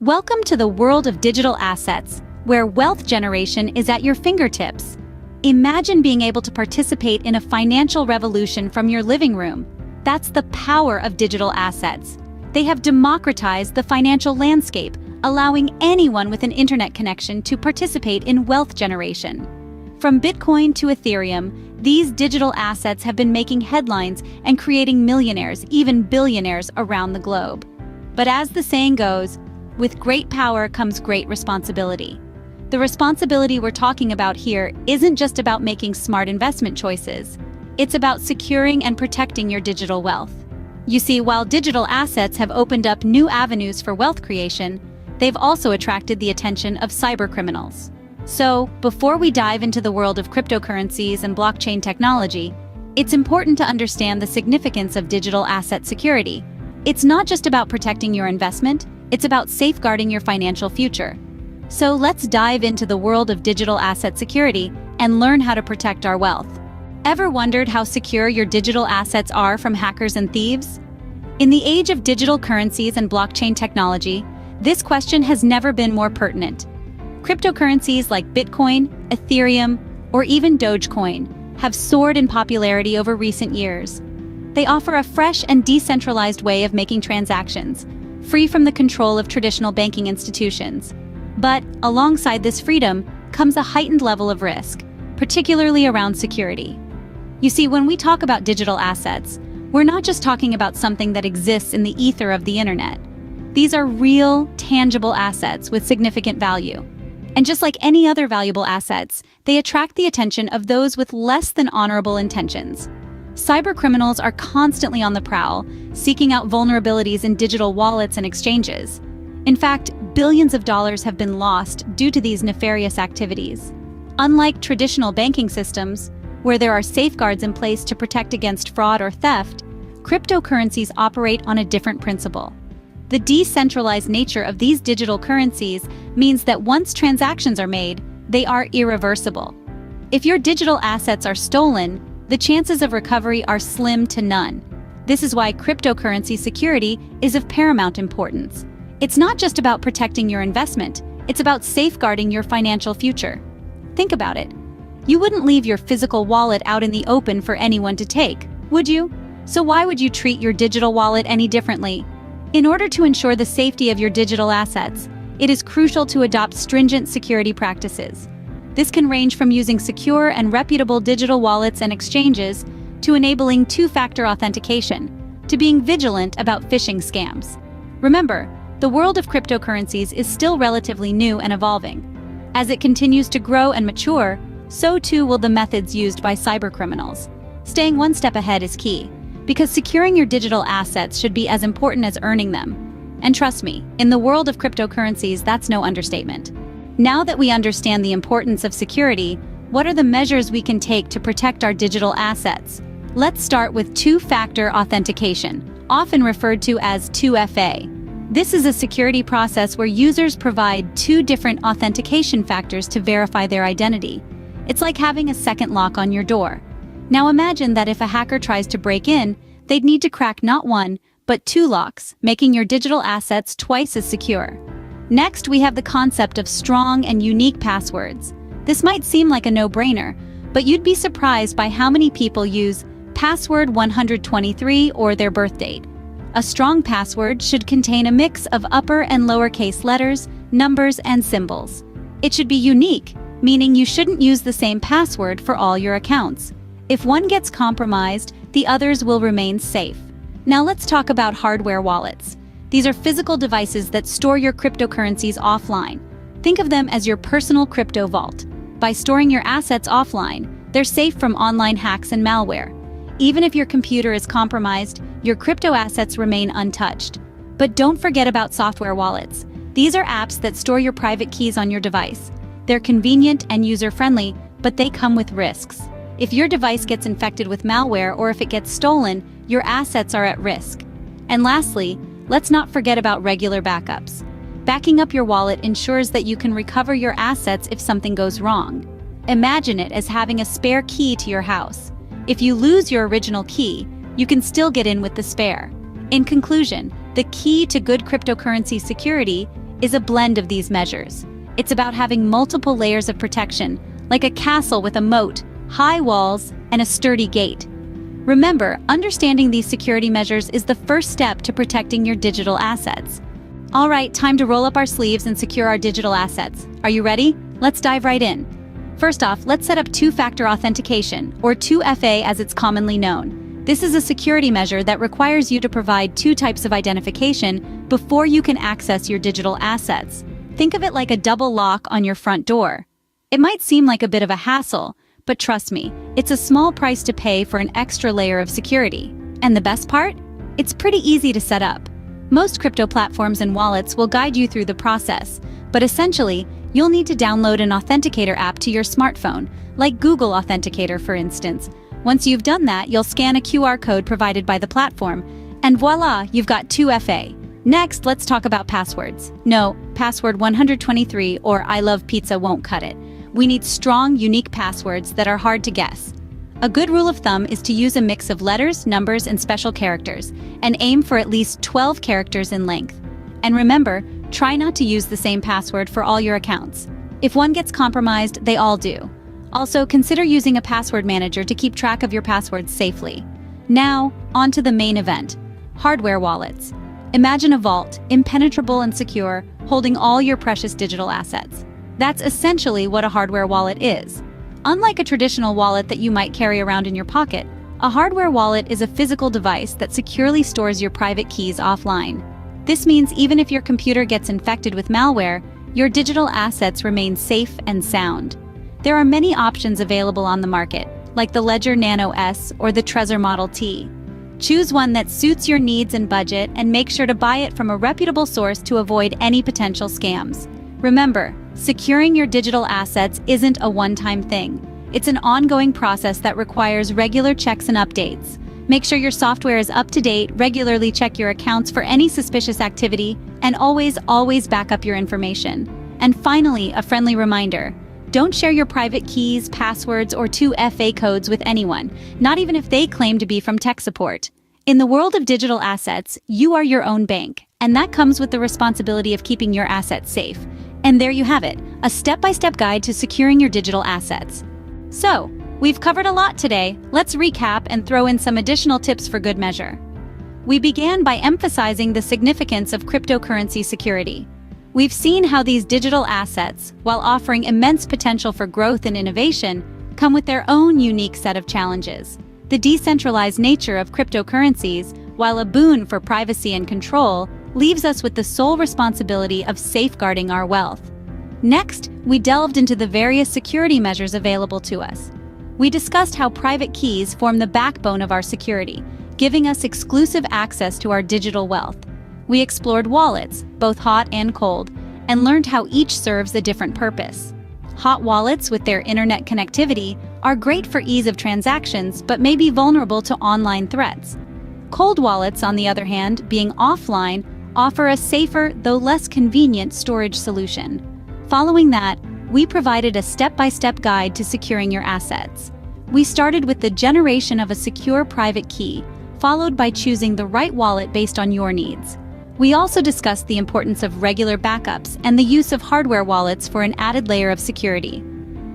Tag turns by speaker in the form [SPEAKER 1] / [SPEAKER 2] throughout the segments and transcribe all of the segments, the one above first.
[SPEAKER 1] Welcome to the world of digital assets, where wealth generation is at your fingertips. Imagine being able to participate in a financial revolution from your living room. That's the power of digital assets. They have democratized the financial landscape, allowing anyone with an internet connection to participate in wealth generation. From Bitcoin to Ethereum, these digital assets have been making headlines and creating millionaires, even billionaires, around the globe. But as the saying goes, with great power comes great responsibility. The responsibility we're talking about here isn't just about making smart investment choices. It's about securing and protecting your digital wealth. You see, while digital assets have opened up new avenues for wealth creation, they've also attracted the attention of cybercriminals. So, before we dive into the world of cryptocurrencies and blockchain technology, it's important to understand the significance of digital asset security. It's not just about protecting your investment, it's about safeguarding your financial future. So let's dive into the world of digital asset security and learn how to protect our wealth. Ever wondered how secure your digital assets are from hackers and thieves? In the age of digital currencies and blockchain technology, this question has never been more pertinent. Cryptocurrencies like Bitcoin, Ethereum, or even Dogecoin have soared in popularity over recent years. They offer a fresh and decentralized way of making transactions, free from the control of traditional banking institutions. But alongside this freedom comes a heightened level of risk, particularly around security. You see, when we talk about digital assets, we're not just talking about something that exists in the ether of the internet. These are real, tangible assets with significant value. And just like any other valuable assets, they attract the attention of those with less than honorable intentions. Cybercriminals are constantly on the prowl, seeking out vulnerabilities in digital wallets and exchanges. In fact, billions of dollars have been lost due to these nefarious activities. Unlike traditional banking systems, where there are safeguards in place to protect against fraud or theft, cryptocurrencies operate on a different principle. The decentralized nature of these digital currencies means that once transactions are made, they are irreversible. If your digital assets are stolen, the chances of recovery are slim to none. This is why cryptocurrency security is of paramount importance. It's not just about protecting your investment, it's about safeguarding your financial future. Think about it. You wouldn't leave your physical wallet out in the open for anyone to take, would you? So why would you treat your digital wallet any differently? In order to ensure the safety of your digital assets, it is crucial to adopt stringent security practices. This can range from using secure and reputable digital wallets and exchanges to enabling two-factor authentication, to being vigilant about phishing scams. Remember, the world of cryptocurrencies is still relatively new and evolving. As it continues to grow and mature, so too will the methods used by cybercriminals. Staying one step ahead is key, because securing your digital assets should be as important as earning them. And trust me, in the world of cryptocurrencies, that's no understatement. Now that we understand the importance of security, what are the measures we can take to protect our digital assets? Let's start with two-factor authentication, often referred to as 2FA. This is a security process where users provide two different authentication factors to verify their identity. It's like having a second lock on your door. Now imagine that if a hacker tries to break in, they'd need to crack not one, but two locks, making your digital assets twice as secure. Next, we have the concept of strong and unique passwords. This might seem like a no-brainer, but you'd be surprised by how many people use password 123 or their birth date. A strong password should contain a mix of upper and lowercase letters, numbers, and symbols. It should be unique, meaning you shouldn't use the same password for all your accounts. If one gets compromised, the others will remain safe. Now let's talk about hardware wallets. These are physical devices that store your cryptocurrencies offline. Think of them as your personal crypto vault. By storing your assets offline, they're safe from online hacks and malware. Even if your computer is compromised, your crypto assets remain untouched. But don't forget about software wallets. These are apps that store your private keys on your device. They're convenient and user-friendly, but they come with risks. If your device gets infected with malware or if it gets stolen, your assets are at risk. And lastly, let's not forget about regular backups. Backing up your wallet ensures that you can recover your assets if something goes wrong. Imagine it as having a spare key to your house. If you lose your original key, you can still get in with the spare. In conclusion, the key to good cryptocurrency security is a blend of these measures. It's about having multiple layers of protection, like a castle with a moat, high walls, and a sturdy gate. Remember, understanding these security measures is the first step to protecting your digital assets. All right, time to roll up our sleeves and secure our digital assets. Are you ready? Let's dive right in. First off, let's set up two-factor authentication, or 2FA as it's commonly known. This is a security measure that requires you to provide two types of identification before you can access your digital assets. Think of it like a double lock on your front door. It might seem like a bit of a hassle, but trust me, it's a small price to pay for an extra layer of security. And the best part? It's pretty easy to set up. Most crypto platforms and wallets will guide you through the process, but essentially, you'll need to download an authenticator app to your smartphone, like Google Authenticator, for instance. Once you've done that, you'll scan a QR code provided by the platform, and voila, you've got 2FA. Next, let's talk about passwords. No, password 123 or I love pizza won't cut it. We need strong, unique passwords that are hard to guess. A good rule of thumb is to use a mix of letters, numbers, and special characters, and aim for at least 12 characters in length. And remember, try not to use the same password for all your accounts. If one gets compromised, they all do. Also, consider using a password manager to keep track of your passwords safely. Now, on to the main event: hardware wallets. Imagine a vault, impenetrable and secure, holding all your precious digital assets. That's essentially what a hardware wallet is. Unlike a traditional wallet that you might carry around in your pocket, a hardware wallet is a physical device that securely stores your private keys offline. This means even if your computer gets infected with malware, your digital assets remain safe and sound. There are many options available on the market, like the Ledger Nano S or the Trezor Model T. Choose one that suits your needs and budget, and make sure to buy it from a reputable source to avoid any potential scams. Remember, securing your digital assets isn't a one-time thing. It's an ongoing process that requires regular checks and updates. Make sure your software is up to date, regularly check your accounts for any suspicious activity, and always back up your information. And finally, a friendly reminder: don't share your private keys, passwords, or 2FA codes with anyone, not even if they claim to be from tech support. In the world of digital assets, you are your own bank, and that comes with the responsibility of keeping your assets safe. And there you have it, a step-by-step guide to securing your digital assets. So, we've covered a lot today. Let's recap and throw in some additional tips for good measure. We began by emphasizing the significance of cryptocurrency security. We've seen how these digital assets, while offering immense potential for growth and innovation, come with their own unique set of challenges. The decentralized nature of cryptocurrencies, while a boon for privacy and control, leaves us with the sole responsibility of safeguarding our wealth. Next, we delved into the various security measures available to us. We discussed how private keys form the backbone of our security, giving us exclusive access to our digital wealth. We explored wallets, both hot and cold, and learned how each serves a different purpose. Hot wallets, with their internet connectivity, are great for ease of transactions but may be vulnerable to online threats. Cold wallets, on the other hand, being offline, offer a safer, though less convenient, storage solution. Following that, we provided a step-by-step guide to securing your assets. We started with the generation of a secure private key, followed by choosing the right wallet based on your needs. We also discussed the importance of regular backups and the use of hardware wallets for an added layer of security.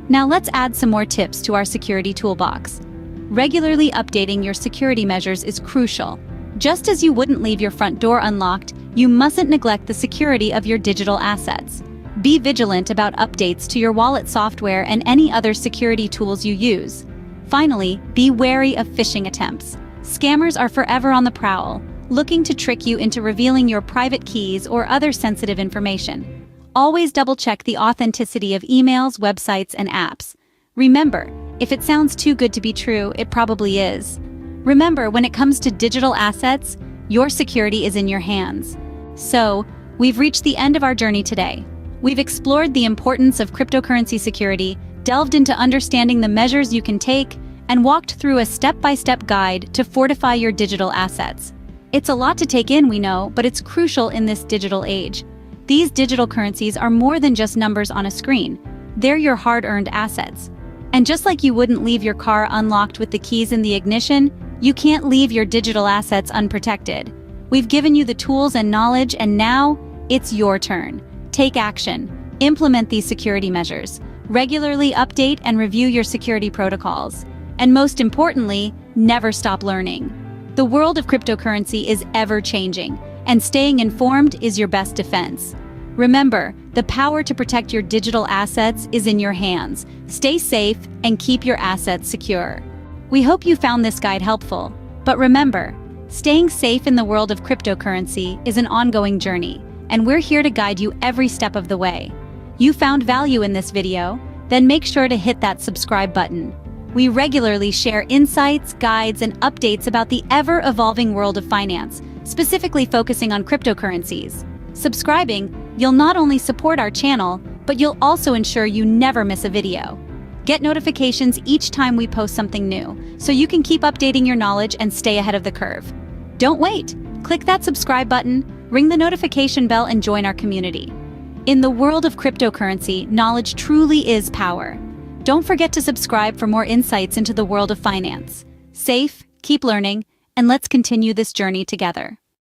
[SPEAKER 1] Now let's add some more tips to our security toolbox. Regularly updating your security measures is crucial. Just as you wouldn't leave your front door unlocked, you mustn't neglect the security of your digital assets. Be vigilant about updates to your wallet software and any other security tools you use. Finally, be wary of phishing attempts. Scammers are forever on the prowl, looking to trick you into revealing your private keys or other sensitive information. Always double-check the authenticity of emails, websites, and apps. Remember, if it sounds too good to be true, it probably is. Remember, when it comes to digital assets, your security is in your hands. So, we've reached the end of our journey today. We've explored the importance of cryptocurrency security, delved into understanding the measures you can take, and walked through a step-by-step guide to fortify your digital assets. It's a lot to take in, we know, but it's crucial in this digital age. These digital currencies are more than just numbers on a screen. They're your hard-earned assets. And just like you wouldn't leave your car unlocked with the keys in the ignition, you can't leave your digital assets unprotected. We've given you the tools and knowledge, and now it's your turn. Take action. Implement these security measures. Regularly update and review your security protocols. And most importantly, never stop learning. The world of cryptocurrency is ever-changing, and staying informed is your best defense. Remember, the power to protect your digital assets is in your hands. Stay safe and keep your assets secure. We hope you found this guide helpful. But remember, staying safe in the world of cryptocurrency is an ongoing journey, and we're here to guide you every step of the way. You found value in this video? Then make sure to hit that subscribe button. We regularly share insights, guides, and updates about the ever-evolving world of finance, specifically focusing on cryptocurrencies. Subscribing, you'll not only support our channel, but you'll also ensure you never miss a video. Get notifications each time we post something new, so you can keep updating your knowledge and stay ahead of the curve. Don't wait! Click that subscribe button, ring the notification bell, and join our community. In the world of cryptocurrency, knowledge truly is power. Don't forget to subscribe for more insights into the world of finance. Safe, keep learning, and let's continue this journey together.